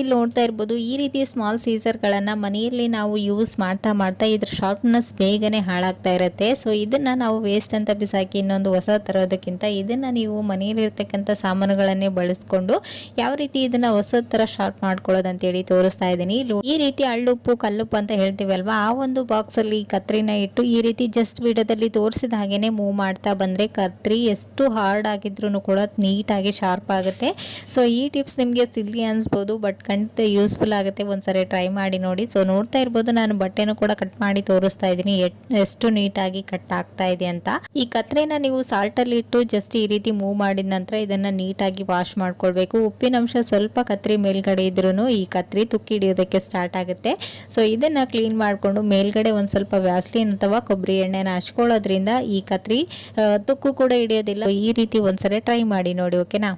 ಇಲ್ಲಿ ನೋಡ್ತಾ ಇರ್ಬೋದು ಈ ರೀತಿ ಸ್ಮಾಲ್ ಸೀಸರ್ಗಳನ್ನು ಮನೆಯಲ್ಲಿ ನಾವು ಯೂಸ್ ಮಾಡ್ತಾ ಇದ್ರ ಶಾರ್ಪ್ನೆಸ್ ಬೇಗನೆ ಹಾಳಾಗ್ತಾ ಇರುತ್ತೆ. ಸೊ ಇದನ್ನ ನಾವು ವೇಸ್ಟ್ ಅಂತ ಬಿಸಾಕಿ ಇನ್ನೊಂದು ಹೊಸ ತರೋದಕ್ಕಿಂತ ಇದನ್ನ ನೀವು ಮನೆಯಲ್ಲಿರ್ತಕ್ಕಂಥ ಸಾಮಾನುಗಳನ್ನೇ ಬಳಸ್ಕೊಂಡು ಯಾವ ರೀತಿ ಇದನ್ನ ಹೊಸ ತರ ಶಾರ್ಪ್ ಮಾಡ್ಕೊಳ್ಳೋದು ಅಂತೇಳಿ ತೋರಿಸ್ತಾ ಇದ್ದೀನಿ. ಈ ರೀತಿ ಹಳ್ಳುಪ್ಪು ಕಲ್ಲುಪ್ಪು ಅಂತ ಹೇಳ್ತೀವಲ್ವಾ, ಆ ಒಂದು ಬಾಕ್ಸ್ ಅಲ್ಲಿ ಕತ್ರಿನ ಇಟ್ಟು ಈ ರೀತಿ ಜಸ್ಟ್ ವಿಡಿಯೋದಲ್ಲಿ ತೋರಿಸಿದ ಹಾಗೇನೆ ಮೂವ್ ಮಾಡ್ತಾ ಬಂದ್ರೆ ಕತ್ರಿ ಎಷ್ಟು ಹಾರ್ಡ್ ಆಗಿದ್ರು ಕೂಡ ನೀಟಾಗಿ ಶಾರ್ಪ್ ಆಗುತ್ತೆ. ಸೊ ಈ ಟಿಪ್ಸ್ ನಿಮಗೆ ಸಿಲ್ಲಿ ಅನ್ಸ್ಬೋದು, ಬಟ್ ಖಂಡಿತ ಯೂಸ್ಫುಲ್ ಆಗುತ್ತೆ. ಒಂದ್ಸರಿ ಟ್ರೈ ಮಾಡಿ ನೋಡಿ. ಸೊ ನೋಡ್ತಾ ಇರ್ಬೋದು ನಾನು ಬಟ್ಟೆನೂ ಕೂಡ ಕಟ್ ಮಾಡಿ ತೋರಿಸ್ತಾ ಇದ್ದೀನಿ ಎಷ್ಟು ನೀಟಾಗಿ ಕಟ್ ಆಗ್ತಾ ಇದೆ ಅಂತ. ಈ ಕತ್ರೆನ ನೀವು ಸಾಲ್ಟ್ ಅಲ್ಲಿ ಇಟ್ಟು ಜಸ್ಟ್ ಈ ರೀತಿ ಮೂವ್ ಮಾಡಿದ ನಂತರ ಇದನ್ನ ನೀಟಾಗಿ ವಾಶ್ ಮಾಡ್ಕೊಳ್ಬೇಕು. ಉಪ್ಪಿನಂಶ ಸ್ವಲ್ಪ ಕತ್ರಿ ಮೇಲ್ಗಡೆ ಇದ್ರೂ ಈ ಕತ್ರಿ ತುಕ್ಕಿ ಹಿಡಿಯೋದಕ್ಕೆ ಸ್ಟಾರ್ಟ್ ಆಗುತ್ತೆ. ಸೊ ಇದನ್ನ ಕ್ಲೀನ್ ಮಾಡ್ಕೊಂಡು ಮೇಲ್ಗಡೆ ಒಂದ್ ಸ್ವಲ್ಪ ವ್ಯಾಸ್ಲಿನ್ ಅಥವಾ ಕೊಬ್ಬರಿ ಎಣ್ಣೆನ ಹಚ್ಕೊಳ್ಳೋದ್ರಿಂದ ಈ ಕತ್ರಿ ತುಕ್ಕು ಕೂಡ ಹಿಡಿಯೋದಿಲ್ಲ. ಈ ರೀತಿ ಒಂದ್ಸರಿ ಟ್ರೈ ಮಾಡಿ ನೋಡಿ, ಓಕೆನಾ.